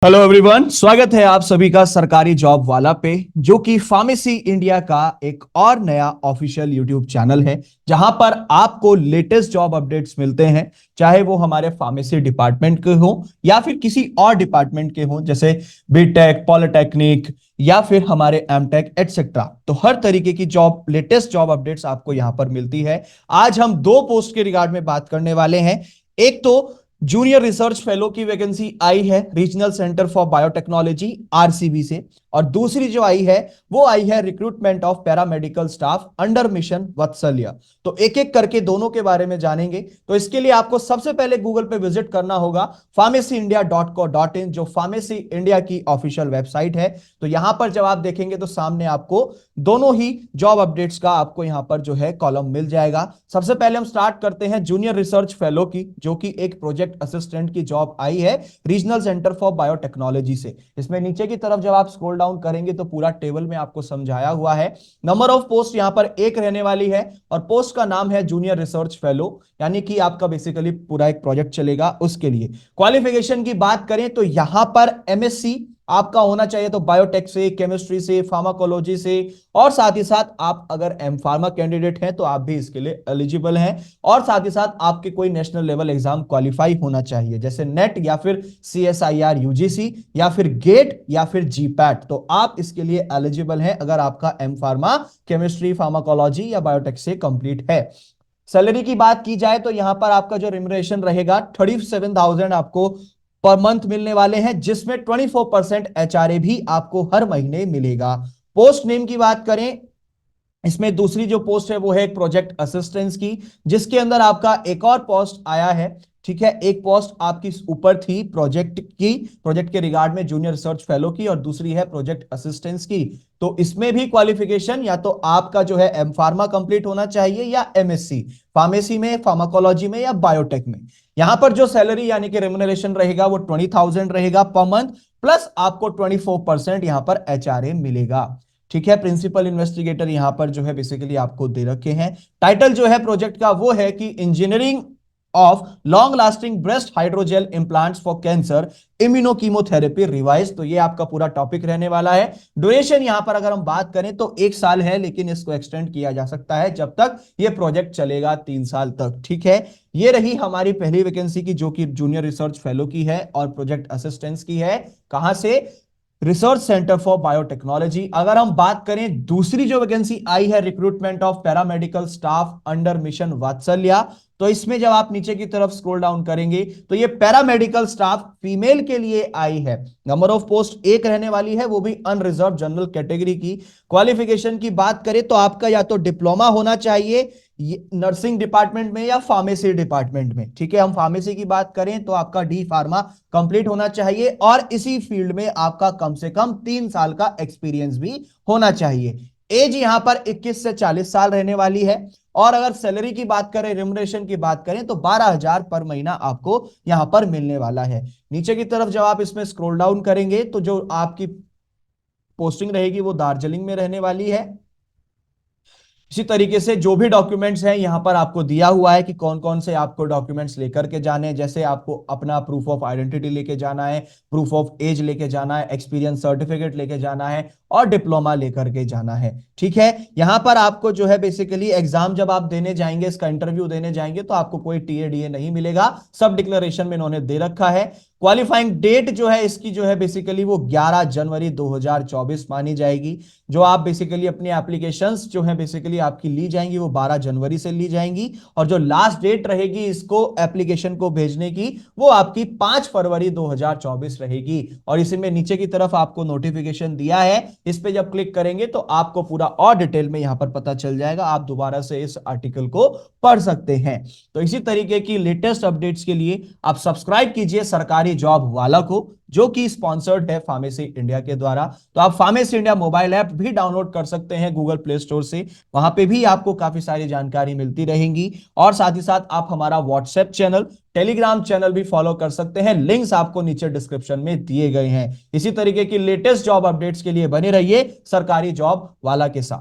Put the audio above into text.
Hello everyone, स्वागत है आप सभी का सरकारी जॉब वाला पे, जो कि फार्मेसी इंडिया का एक और नया ऑफिशियल यूट्यूब चैनल है, जहां पर आपको लेटेस्ट जॉब अपडेट्स मिलते हैं। चाहे वो हमारे फार्मेसी डिपार्टमेंट के हो या फिर किसी और डिपार्टमेंट के हो, जैसे बीटेक, पॉलिटेक्निक या फिर हमारे एमटेक एटसेट्रा। तो हर तरीके की जॉब, लेटेस्ट जॉब अपडेट्स आपको यहां पर मिलती है। आज हम दो पोस्ट के रिगार्ड में बात करने वाले हैं। एक तो जूनियर रिसर्च फेलो की वैकेंसी आई है regional centre for biotechnology RCB से, और दूसरी जो आई है वो आई है recruitment of paramedical staff under mission Vatsalya. तो एक एक करके दोनों के बारे में जानेंगे। तो इसके लिए आपको सबसे पहले गूगल पे विजिट करना होगा pharmacyindia.co.in, जो फार्मेसी इंडिया की ऑफिशियल वेबसाइट है। तो यहां पर जब आप देखेंगे तो सामने आपको दोनों ही जॉब अपडेट्स का आपको यहां पर जो है कॉलम मिल जाएगा। सबसे पहले हम स्टार्ट करते हैं जूनियर रिसर्च फेलो की, जो कि एक प्रोजेक्ट असिस्टेंट की जॉब आई है रीजनल सेंटर फॉर बायोटेक्नोलॉजी से। इसमें नीचे की तरफ जब आप स्क्रॉल डाउन करेंगे तो पूरा टेबल में आपको समझाया हुआ है। नंबर ऑफ पोस्ट यहां पर एक रहने वाली है और पोस्ट का नाम है जूनियर रिसर्च फेलो, यानी कि आपका बेसिकली पूरा एक प्रोजेक्ट चलेगा उसके लिए। क्वालिफिकेशन की बात करें तो यहां पर एमएससी आपका होना चाहिए, तो बायोटेक से, केमिस्ट्री से, फार्माकोलॉजी से, और साथ ही साथ आप अगर एम फार्मा कैंडिडेट हैं तो आप भी इसके लिए एलिजिबल हैं। और साथ ही साथ आपके कोई नेशनल लेवल एग्जाम क्वालिफाई होना चाहिए, जैसे नेट या फिर सीएसआईआर यूजीसी या फिर गेट या फिर जीपैट। तो आप इसके लिए एलिजिबल हैं अगर आपका एम फार्मा, केमिस्ट्री, फार्माकोलॉजी या बायोटेक से कंप्लीट है। सैलरी की बात की जाए तो यहां पर आपका जो रिम्यूनरेशन रहेगा 37,000 आपको पर मंथ मिलने वाले हैं, जिसमें 24% एचआरए भी आपको हर महीने मिलेगा। पोस्ट नेम की बात करें, इसमें दूसरी जो पोस्ट है वो है एक प्रोजेक्ट असिस्टेंस की, जिसके अंदर आपका एक और पोस्ट आया है। ठीक है, एक पोस्ट आपकी ऊपर थी प्रोजेक्ट के रिगार्ड में जूनियर रिसर्च फेलो की, और दूसरी है प्रोजेक्ट असिस्टेंस की। तो इसमें भी क्वालिफिकेशन या तो आपका जो है एम फार्मा कंप्लीट होना चाहिए या एमएससी फार्मेसी में, फार्माकोलॉजी में या बायोटेक में। यहां पर जो सैलरी यानी कि रेम्युनरेशन रहेगा वो 20,000 रहेगा पर मंथ, प्लस आपको 24% यहां पर एचआरए मिलेगा। ठीक है, प्रिंसिपल इन्वेस्टिगेटर यहां पर जो है बेसिकली आपको दे रखे हैं। टाइटल जो है प्रोजेक्ट का वो है कि engineering of long lasting breast hydrogel implants for cancer immunochemotherapy revise. तो ये आपका पूरा टॉपिक रहने वाला है। ड्यूरेशन यहां पर अगर हम बात करें तो 1 साल है, लेकिन इसको एक्सटेंड किया जा सकता है जब तक ये प्रोजेक्ट चलेगा 3 साल तक। ठीक है, ये रही हमारी पहली वैकेंसी की, जो कि जूनियर रिसर्च फेलो की है और प्रोजेक्ट असिस्टेंस की है। कहां से? Research centre for biotechnology. अगर हम बात करें दूसरी जो वैकेंसी आई है recruitment of paramedical staff under mission वात्सल्य, तो इसमें जब आप नीचे की तरफ स्क्रॉल डाउन करेंगे तो ये पैरामेडिकल स्टाफ फीमेल के लिए आई है। नंबर ऑफ पोस्ट एक रहने वाली है, वो भी अनरिजर्व जनरल कैटेगरी की। क्वालिफिकेशन की बात करें तो आपका या तो डिप्लोमा होना चाहिए नर्सिंग डिपार्टमेंट में या फार्मेसी डिपार्टमेंट में। ठीक है, हम फार्मेसी की बात करें तो आपका डी फार्मा कंप्लीट होना चाहिए, और इसी फील्ड में आपका कम से कम 3 साल का एक्सपीरियंस भी होना चाहिए। एज यहां पर 21 से 40 साल रहने वाली है। और अगर सैलरी की बात करें, रेम्युनरेशन की बात करें तो 12,000 पर महीना आपको यहां पर मिलने वाला है। नीचे की तरफ जब आप इसमें स्क्रॉल डाउन करेंगे तो जो आपकी पोस्टिंग रहेगी वो दार्जिलिंग में रहने वाली है। इसी तरीके से जो भी डॉक्यूमेंट्स हैं यहां पर आपको दिया हुआ है कि कौन कौन से आपको डॉक्यूमेंट्स लेकर के जाने हैं, जैसे आपको अपना प्रूफ ऑफ आइडेंटिटी लेके जाना है, प्रूफ ऑफ एज लेके जाना है, एक्सपीरियंस सर्टिफिकेट लेके जाना है, और डिप्लोमा लेकर के जाना है। ठीक है, यहां पर आपको जो है बेसिकली एग्जाम जब आप देने जाएंगे, इसका इंटरव्यू देने जाएंगे, तो आपको कोई टीएडीए नहीं मिलेगा, सब डिक्लेरेशन में इन्होंने दे रखा है। क्वालिफाइंग डेट जो है इसकी जो है बेसिकली वो 11 जनवरी 2024 मानी जाएगी। जो आप बेसिकली अपनी एप्लीकेशंस जो है बेसिकली आपकी ली जाएंगी वो 12 जनवरी से ली जाएंगी, और जो लास्ट डेट रहेगी इसको एप्लीकेशन को भेजने की वो आपकी 5 फरवरी 2024 रहेगी। और इसी में नीचे की तरफ आपको नोटिफिकेशन दिया है, इस पे जब क्लिक करेंगे तो आपको पूरा और डिटेल में यहां पर पता चल जाएगा, आप दोबारा से इस आर्टिकल को पढ़ सकते हैं। तो इसी तरीके की लेटेस्ट अपडेट्स के लिए आप सब्सक्राइब कीजिए सरकारी जॉब वाला को, जो कि स्पॉन्सर्ड है फार्मेसी इंडिया के द्वारा। तो आप फार्मेसी इंडिया मोबाइल ऐप भी डाउनलोड कर सकते हैं गूगल प्ले स्टोर से, वहां पे भी आपको काफी सारी जानकारी मिलती रहेंगी। और साथ ही साथ आप हमारा व्हाट्सएप चैनल, टेलीग्राम चैनल भी फॉलो कर सकते हैं, लिंक्स आपको नीचे डिस्क्रिप्शन में दिए गए हैं। इसी तरीके की लेटेस्ट जॉब अपडेट्स के लिए बने रहिए सरकारी जॉब वाला के साथ।